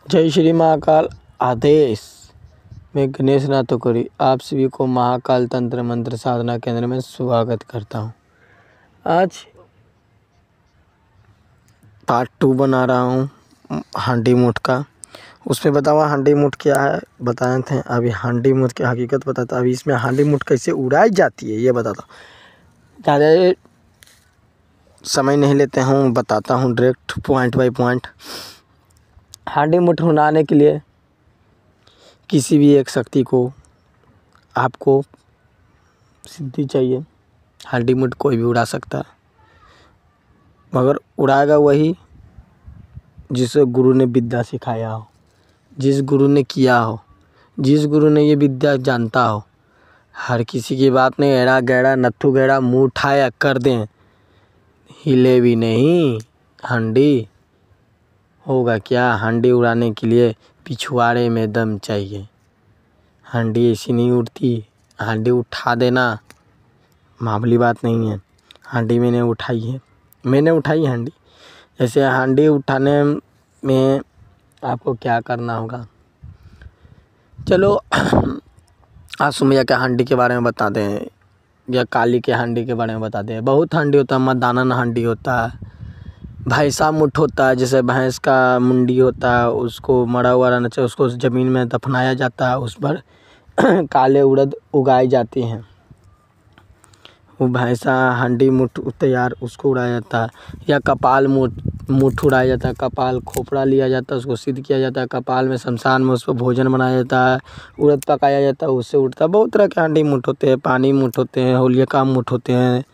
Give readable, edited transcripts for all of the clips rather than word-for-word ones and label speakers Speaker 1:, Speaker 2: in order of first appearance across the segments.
Speaker 1: जय श्री महाकाल आदेश मैं गणेश नाथोकरी आप सभी को महाकाल तंत्र मंत्र साधना केंद्र में स्वागत करता हूँ। आज पार्ट 2 बना रहा हूँ हांडी मुठ का। उसमें बतावा हांडी मुठ क्या है बताए थे। अभी हांडी मुठ की हकीकत बताता। अभी इसमें हांडी मुठ कैसे उड़ाई जाती है ये बताता हूँ। ज़्यादा समय नहीं लेते हूँ, बताता हूँ डायरेक्ट पॉइंट बाय पॉइंट। हांडी मुठ उड़ाने के लिए किसी भी एक शक्ति को आपको सिद्धि चाहिए। हांडी मुठ कोई भी उड़ा सकता है, मगर उड़ाएगा वही जिसे गुरु ने विद्या सिखाया हो, जिस गुरु ने किया हो, जिस गुरु ने ये विद्या जानता हो। हर किसी की बात नहीं, एड़ा गैड़ा नत्थु गैड़ा मुँह उठाया कर दें, हिले भी नहीं हांडी होगा क्या। हांडी उड़ाने के लिए पिछवाड़े में दम चाहिए। हांडी ऐसी नहीं उड़ती। हांडी उठा देना मामूली बात नहीं है। हांडी मैंने उठाई है, मैंने उठाई हांडी। जैसे हांडी उठाने में आपको क्या करना होगा, चलो आसू मैया के हांडी के बारे में बता दें या काली के हांडी के बारे में बता दें। बहुत हांडी होता है, मदानन हांडी होता है, भैंसा मुठ होता है। जैसे भैंस का मुंडी होता है, उसको मरा हुआ रहना चाहिए, उसको ज़मीन में दफनाया जाता है, उस पर काले उड़द उगाई जाती हैं। वो भैंसा हांडी मुठ तैयार उसको उड़ाया जाता है। या कपाल मुठ उड़ाया जाता है। कपाल खोपड़ा लिया जाता है, उसको सिद्ध किया जाता है। कपाल में शमशान में उस पर भोजन बनाया जाता है, उड़द पकाया जाता है, उससे उड़ता है। बहुत तरह के हांडी मुठ होते हैं। पानी मुठ होते हैं, होलिका मुठ होते हैं,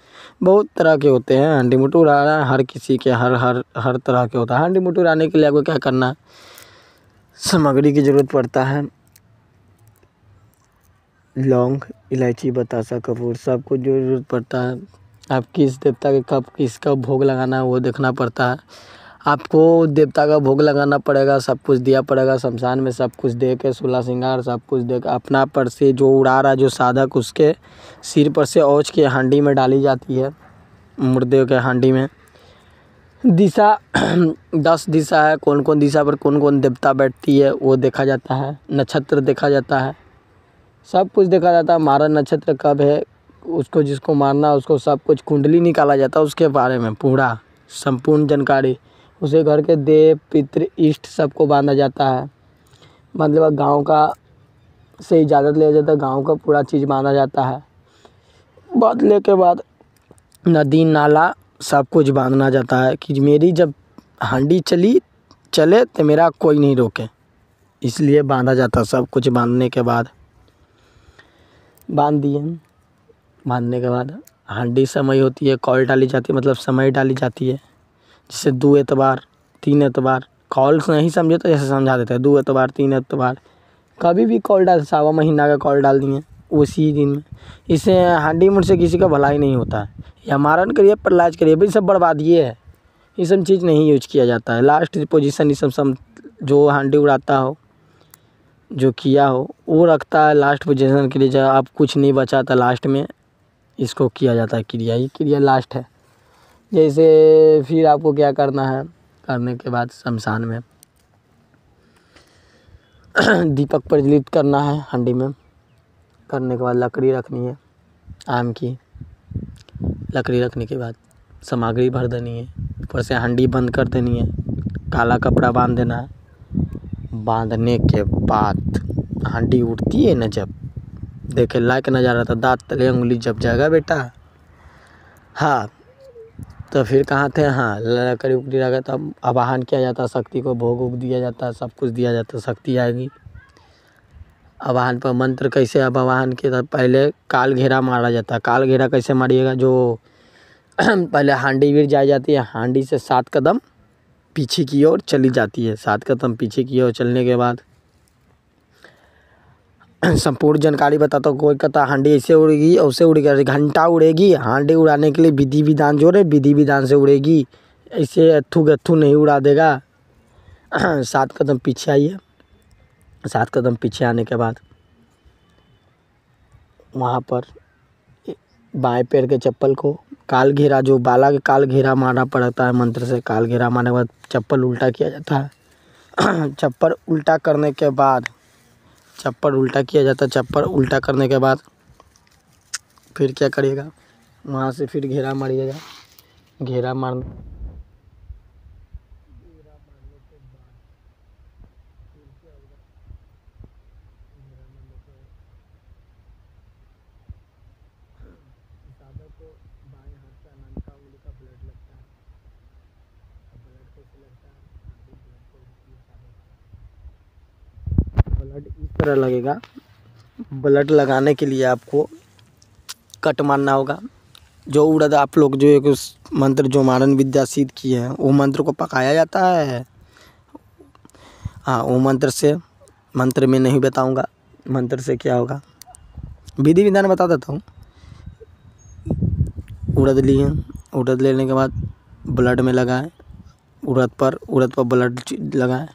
Speaker 1: बहुत तरह के होते हैं। हांडी मुठ उड़ाना हर किसी के हर तरह के होता है। हांडी मुठ उड़ाने के लिए आपको क्या करना है, सामग्री की ज़रूरत पड़ता है। लौंग, इलायची, बतासा, कपूर, सब कुछ जो ज़रूरत पड़ता है। आप किस देवता के कब किसका भोग लगाना है वो देखना पड़ता है। आपको देवता का भोग लगाना पड़ेगा, सब कुछ दिया पड़ेगा। शमशान में सब कुछ दे के, सोलह श्रृंगार सब कुछ दे के, अपना पर से जो उड़ा रहा जो साधक, उसके सिर पर से औच के हांडी में डाली जाती है। मुर्दे के हांडी में दिशा 10 दिशा है। कौन कौन दिशा पर कौन कौन देवता बैठती है वो देखा जाता है। नक्षत्र देखा जाता है, सब कुछ देखा जाता है। मारा नक्षत्र कब है, उसको जिसको मारना उसको सब कुछ कुंडली निकाला जाता है, उसके बारे में पूरा संपूर्ण जानकारी। उसे घर के देव पितृ इष्ट सबको बांधा जाता है। मतलब गांव का से इजाज़त लिया जाता है, गांव का पूरा चीज़ बांधा जाता है। बांधने के बाद नदी नाला सब कुछ बांधना जाता है कि मेरी जब हांडी चले तो मेरा कोई नहीं रोके, इसलिए बांधा जाता है। सब कुछ बांधने के बाद बांध दिए। बांधने के बाद हांडी समय होती है, कौल डाली जाती है, मतलब समय डाली जाती है। जैसे 2 एतबार 3 एतबार, कौल नहीं समझे तो जैसे समझा देते हैं। 2 एतबार 3 एतबार कभी भी कौल डाल, सावा महीना का कौल डाल दिए उसी दिन में। इससे हांडी मुठ से किसी का भलाई नहीं होता है। या मारन करिए पर लाज करिए, भाई सब बर्बादी है। ये सब चीज़ नहीं यूज किया जाता है। लास्ट पोजीशन ये सब जो हांडी उड़ाता हो, जो किया हो वो रखता है लास्ट पोजीशन के लिए। जब आप कुछ नहीं बचा था लास्ट में इसको किया जाता है क्रिया, ये क्रिया लास्ट है। जैसे फिर आपको क्या करना है, करने के बाद शमशान में दीपक प्रज्वलित करना है हांडी में। करने के बाद लकड़ी रखनी है, आम की लकड़ी रखने के बाद सामग्री भर देनी है। ऊपर से हांडी बंद कर देनी है, काला कपड़ा बांध देना है। बांधने के बाद हांडी उड़ती है ना, जब देखे लायक नज़ारा था, दांत तले उंगली जब जाएगा बेटा। हाँ तो फिर कहाँ थे, हाँ लकड़ी उकड़ी रखा तब आवाहन किया जाता है। शक्ति को भोग उग दिया जाता है, सब कुछ दिया जाता है, शक्ति आएगी। आवाहन पर मंत्र कैसे, अब आवाहन के पहले काल घेरा मारा जाता है। काल घेरा कैसे मारिएगा, जो पहले हांडी गिर जाती है, हांडी से 7 कदम पीछे की ओर चली जाती है। 7 कदम पीछे की ओर चलने के बाद संपूर्ण जानकारी बताता हूँ। कोई कहता हांडी ऐसे उड़ेगी ऐसे उड़ेगी, घंटा उड़ेगी। हांडी उड़ाने के लिए विधि विधान जो है, विधि विधान से उड़ेगी, ऐसे अथू गथू नहीं उड़ा देगा। 7 कदम पीछे आइए। 7 कदम पीछे आने के बाद वहाँ पर बाएं पैर के चप्पल को काल घेरा, जो बाला के काल घेरा मारना पड़ता है मंत्र से। काल घेरा मारने के बाद चप्पल उल्टा किया जाता है। चप्पर उल्टा करने के बाद, चप्पर उल्टा किया जाता है। चप्पर उल्टा करने के बाद फिर क्या करिएगा, वहाँ से फिर घेरा मारिएगा। घेरा मारने के बाद फिर क्या होगा, घेरा मारने के सादा को बाएं हाथ का ननका उंगली का ब्लड लगता है। ब्लड कैसे लगता है, ब्लड इस तरह लगेगा। ब्लड लगाने के लिए आपको कट मारना होगा। जो उड़द आप लोग जो एक उस मंत्र जो मारन विद्या सिद्ध किए हैं, वो मंत्र को पकाया जाता है। हाँ, वो मंत्र से, मंत्र में नहीं बताऊंगा मंत्र से क्या होगा, विधि विधान बता देता हूँ। उड़द लिए, उड़द लेने के बाद ब्लड में लगाएं, उड़द पर ब्लड लगाएं।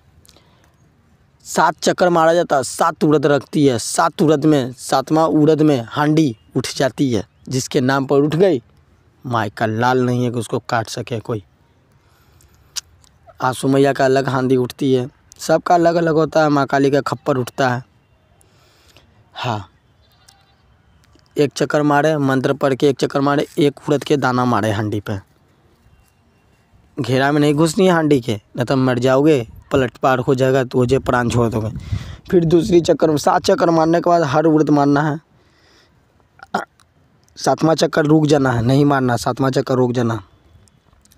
Speaker 1: 7 चक्कर मारा जाता है। 7 उड़द रखती है। 7 उड़द में 7वां उड़द में हांडी उठ जाती है। जिसके नाम पर उठ गई, माई का लाल नहीं है कि उसको काट सके कोई। आंसू मैया का अलग हांडी उठती है, सबका अलग अलग होता है। माँ काली का खप्पर उठता है। हाँ, 1 चक्कर मारे, मंत्र पढ़ के 1 चक्कर मारे, 1 उड़द के दाना मारे हांडी पे। घेरा में नहीं घुसनी है हांडी के, नहीं तो मर जाओगे, पलट पार हो जाएगा तो मुझे प्राण छोड़ दोगे। फिर दूसरी चक्कर में 7 चक्कर मारने के बाद हर उड़द मारना है। 7वां चक्कर रुक जाना है, नहीं मारना। 7वां चक्कर रुक जाना।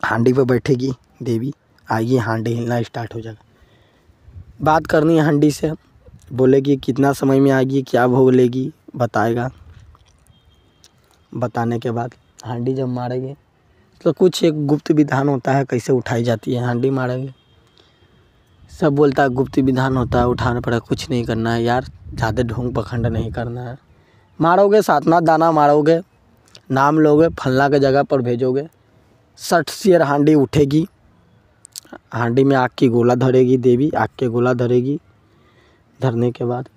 Speaker 1: हांडी पे बैठेगी देवी, आएगी, हांडी हिलना स्टार्ट हो जाएगा। बात करनी है हांडी से, बोलेगी कितना समय में आएगी, क्या भोग लेगी, बताएगा। बताने के बाद हांडी जब मारेंगे तो कुछ एक गुप्त विधान होता है कैसे उठाई जाती है। हांडी मारेंगे, सब बोलता है गुप्त विधान होता है, उठाना पड़ा, कुछ नहीं करना है यार, ज़्यादा ढोंग पखंड नहीं करना है। मारोगे 7वां दाना मारोगे, नाम लोगे, फलना के जगह पर भेजोगे। 60 शेर हांडी उठेगी। हांडी में आग की गोला धरेगी देवी, आग के गोला धरेगी। धरने के बाद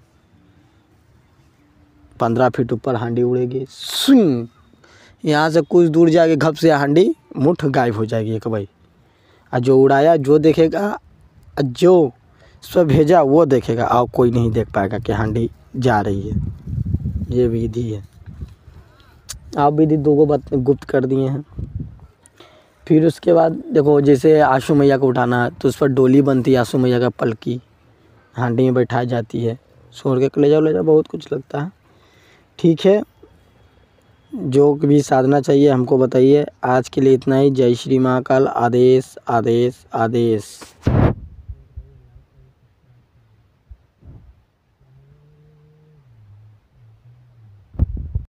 Speaker 1: 15 फीट ऊपर हांडी उड़ेगी। स्विंग, यहाँ से कुछ दूर जाके घप से हांडी मुठ गायब हो जाएगी एक भाई। और जो उड़ाया जो देखेगा, जो सब भेजा वो देखेगा, और कोई नहीं देख पाएगा कि हांडी जा रही है। ये विधि है। आप विधि 2 बात गुप्त कर दिए हैं। फिर उसके बाद देखो, जैसे आशू मैया को उठाना है तो उस पर डोली बनती है, आशू मैया का पलकी हांडी में बैठाई जाती है। छोड़ के ले जाओ, बहुत कुछ लगता है। ठीक है, जो भी साधना चाहिए हमको बताइए। आज के लिए इतना ही। जय श्री महाकाल। आदेश आदेश आदेश।